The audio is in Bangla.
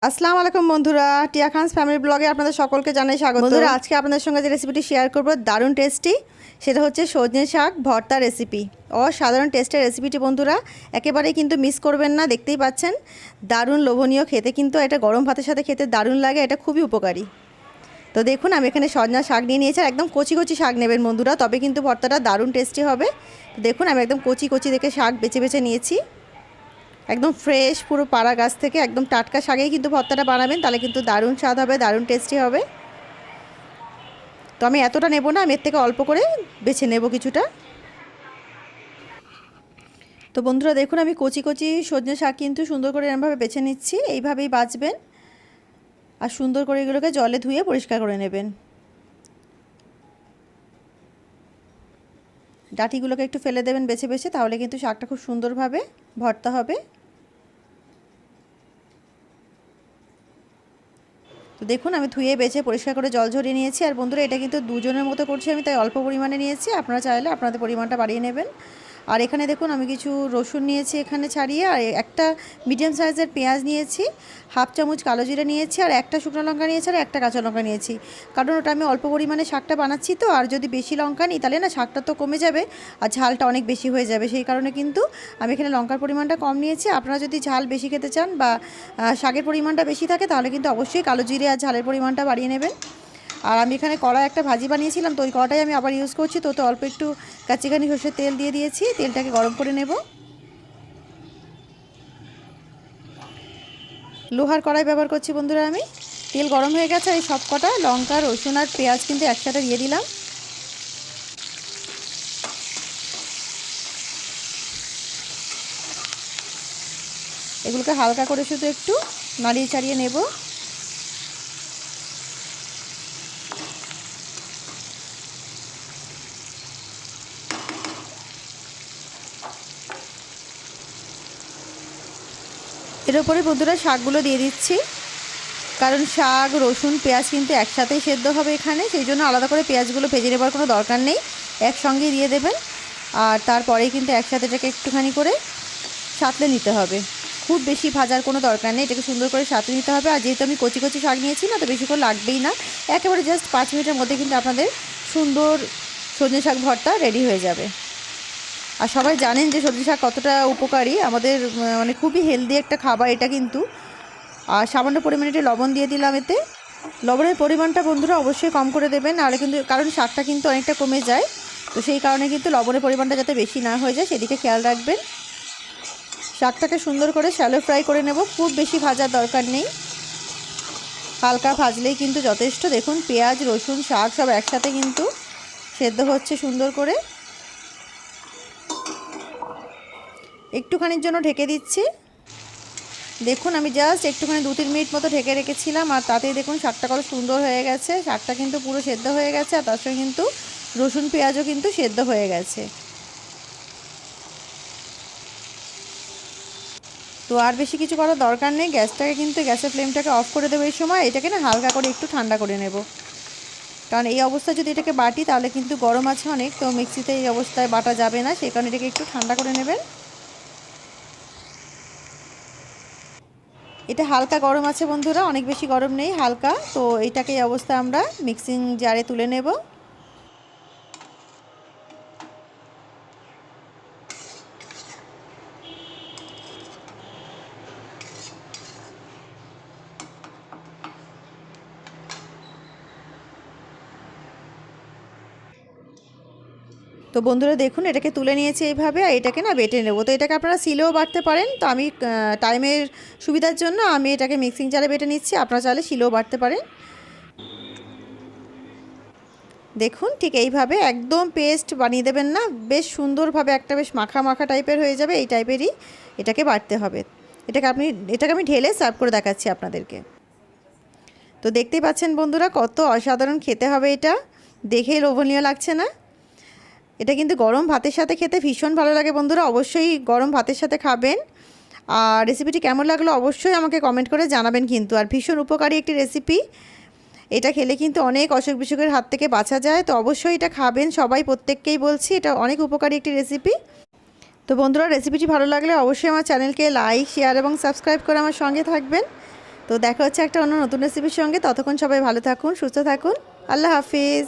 আসসালামু আলাইকুম বন্ধুরা, টিয়া খানস ফ্যামিলি ব্লগে আপনাদের সকলকে জানাই স্বাগত। বন্ধুরা, আজকে আপনাদের সঙ্গে যে রেসিপিটি শেয়ার করব দারুণ টেস্টি, সেটা হচ্ছে সজনে শাক ভর্তা রেসিপি। অসাধারণ টেস্টের রেসিপিটি বন্ধুরা, একেবারেই কিন্তু মিস করবেন না। দেখতেই পাচ্ছেন দারুণ লোভনীয়, খেতে কিন্তু এটা গরম ভাতের সাথে খেতে দারুণ লাগে, এটা খুবই উপকারী। তো দেখুন, আমি এখানে সজনা শাক নিয়ে নিয়েছি, আর একদম কচি কচি শাক নেবেন বন্ধুরা, তবে কিন্তু ভর্তাটা দারুণ টেস্টি হবে। তো দেখুন, আমি একদম কচি কচি দেখে শাক বেছে বেছে নিয়েছি, একদম ফ্রেশ, পুরো পাড়া গাছ থেকে একদম টাটকা শাকেই কিন্তু ভর্তাটা বানাবেন, তাহলে কিন্তু দারুণ স্বাদ হবে, দারুণ টেস্টি হবে। তো আমি এতটা নেব না, আমি এর থেকে অল্প করে বেছে নেব কিছুটা। তো বন্ধুরা দেখুন, আমি কচি কচি সজনে শাক কিন্তু সুন্দর করে এরকমভাবে বেছে নিচ্ছি। এইভাবেই বাছবেন, আর সুন্দর করে এগুলোকে জলে ধুয়ে পরিষ্কার করে নেবেন। ডাঁটিগুলোকে একটু ফেলে দেবেন বেছে বেছে, তাহলে কিন্তু শাকটা খুব সুন্দরভাবে ভর্তা হবে। তো দেখুন, আমি ধুয়ে বেছে পরিষ্কার করে জল ঝরিয়ে নিয়েছি। আর বন্ধুরা, এটা কিন্তু দুজনের মতো করছি আমি, তাই অল্প পরিমাণে নিয়েছি, আপনারা চাইলে আপনাদের পরিমাণটা বাড়িয়ে নেবেন। আর এখানে দেখুন, আমি কিছু রসুন নিয়েছি এখানে ছাড়িয়ে, আর একটা মিডিয়াম সাইজের পেঁয়াজ নিয়েছি, হাফ চামচ কালো জিরে নিয়েছি, আর একটা শুকনো লঙ্কা নিয়েছি, আর একটা কাঁচা লঙ্কা নিয়েছি। কারণ ওটা আমি অল্প পরিমাণে শাকটা বানাচ্ছি, তো আর যদি বেশি লঙ্কা নিই তাহলে না শাকটা তো কমে যাবে আর ঝালটা অনেক বেশি হয়ে যাবে, সেই কারণে কিন্তু আমি এখানে লঙ্কার পরিমাণটা কম নিয়েছি। আপনারা যদি ঝাল বেশি খেতে চান বা শাকের পরিমাণটা বেশি থাকে, তাহলে কিন্তু অবশ্যই কালো জিরে আর ঝালের পরিমাণটা বাড়িয়ে নেবেন। আর আমি এখানে কড়াই একটা ভাজি বানিয়েছিলাম, তো ওই কড়াটাই আমি আবার ইউজ করছি। তো অল্প একটু কাঁচিঘানি সর্ষের তেল দিয়ে দিয়েছি, তেলটাকে গরম করে নেব। লোহার কড়াই ব্যবহার করছি বন্ধুরা আমি। তেল গরম হয়ে গেছে, এই সব কটা লঙ্কা, রসুন আর পেঁয়াজ কিন্তু একসাথে দিয়ে দিলাম। এগুলোকে হালকা করে শুধু একটু নাড়িয়ে চাড়িয়ে নেব। এর উপরে বন্ধুরা শাকগুলো দিয়ে দিচ্ছি, কারণ শাক, রসুন, পেঁয়াজ কিন্তু একসাথেই সেদ্ধ হবে এখানে, সেই জন্য আলাদা করে পেঁয়াজগুলো ভেজে নেবার কোনো দরকার নেই, একসঙ্গেই দিয়ে দেবেন। আর তারপরেই কিন্তু একসাথে এটাকে একটুখানি করে সাঁতলে নিতে হবে, খুব বেশি ভাজার কোনো দরকার নেই, এটাকে সুন্দর করে সাঁতলে নিতে হবে। আর যেহেতু আমি কচি কচি শাক নিয়েছি না, তো বেশিক্ষণ লাগবেই না, একেবারে জাস্ট 5 মিনিটের মধ্যে কিন্তু আপনাদের সুন্দর সজনে শাক ভর্তা রেডি হয়ে যাবে। আর সবাই জানেন যে সজনে শাক কতটা উপকারী আমাদের, মানে খুবই হেলদি একটা খাবার এটা কিন্তু। আর সামান্য পরিমাণে একটু লবণ দিয়ে দিলাম এতে। লবণের পরিমাণটা বন্ধুরা অবশ্যই কম করে দেবেন, নাহলে কিন্তু, কারণ শাকটা কিন্তু অনেকটা কমে যায়, তো সেই কারণে কিন্তু লবণের পরিমাণটা যাতে বেশি না হয়ে যায় সেদিকে খেয়াল রাখবেন। শাকটাকে সুন্দর করে শ্যালো ফ্রাই করে নেব, খুব বেশি ভাজার দরকার নেই, হালকা ভাজলেই কিন্তু যথেষ্ট। দেখুন, পেঁয়াজ, রসুন, শাক সব একসাথে কিন্তু সেদ্ধ হচ্ছে সুন্দর করে। একটুখানির জন্য ঢেকে দিচ্ছি। দেখুন, আমি জাস্ট একটুখানি 2-3 মিনিট মতো ঢেকে রেখেছিলাম, আর তাতেই দেখুন শাকটা কত সুন্দর হয়ে গেছে। শাকটা কিন্তু পুরো সেদ্ধ হয়ে গেছে, আর তার সঙ্গে কিন্তু রসুন পেঁয়াজও কিন্তু সেদ্ধ হয়ে গেছে। তো আর বেশি কিছু করার দরকার নেই, গ্যাসটাকে কিন্তু, গ্যাসের ফ্লেমটাকে অফ করে দেবো এই সময়। এটাকে না হালকা করে একটু ঠান্ডা করে নেব, কারণ এই অবস্থায় যদি এটাকে বাটি তাহলে কিন্তু গরম আছে অনেক, তো মিক্সিতে এই অবস্থায় বাটা যাবে না, সেই কারণে এটাকে একটু ঠান্ডা করে নেবেন। এটা হালকা গরম আছে বন্ধুরা, অনেক বেশি গরম নেই, হালকা। তো এইটাকে এই অবস্থায় আমরা মিক্সিং জারে তুলে নেব। তো বন্ধুরা দেখুন, এটাকে তুলে নিয়েছি এইভাবে, আর এটাকে না বেটে নেব। তো এটাকে আপনারা শিলেও বাটতে পারেন, তো আমি টাইমের সুবিধার জন্য আমি এটাকে মিক্সিং জারে বেটে নিচ্ছি, আপনারা চাইলে শিলেও বাটতে পারেন। দেখুন, ঠিক এইভাবে একদম পেস্ট বানিয়ে দেবেন না, বেশ সুন্দরভাবে একটা বেশ মাখা মাখা টাইপের হয়ে যাবে, এই টাইপেরই এটাকে বাটতে হবে। এটাকে আমি ঢেলে সার্ভ করে দেখাচ্ছি আপনাদেরকে। তো দেখতেই পাচ্ছেন বন্ধুরা, কত অসাধারণ খেতে হবে, এটা দেখেই লোভনীয় লাগছে না? এটা কিন্তু গরম ভাতের সাথে খেতে ভীষণ ভালো লাগে বন্ধুরা, অবশ্যই গরম ভাতের সাথে খাবেন। আর রেসিপিটি কেমন লাগলো অবশ্যই আমাকে কমেন্ট করে জানাবেন কিন্তু। আর ভীষণ উপকারী একটি রেসিপি, এটা খেলে কিন্তু অনেক অসুখ বিসুখের হাত থেকে বাঁচা যায়, তো অবশ্যই এটা খাবেন সবাই, প্রত্যেককেই বলছি, এটা অনেক উপকারী একটি রেসিপি। তো বন্ধুরা, রেসিপিটি ভালো লাগলে অবশ্যই আমার চ্যানেলকে লাইক, শেয়ার এবং সাবস্ক্রাইব করে আমার সঙ্গে থাকবেন। তো দেখা হচ্ছে একটা অন্য নতুন রেসিপির সঙ্গে। ততক্ষণ সবাই ভালো থাকুন, সুস্থ থাকুন। আল্লাহ হাফিজ।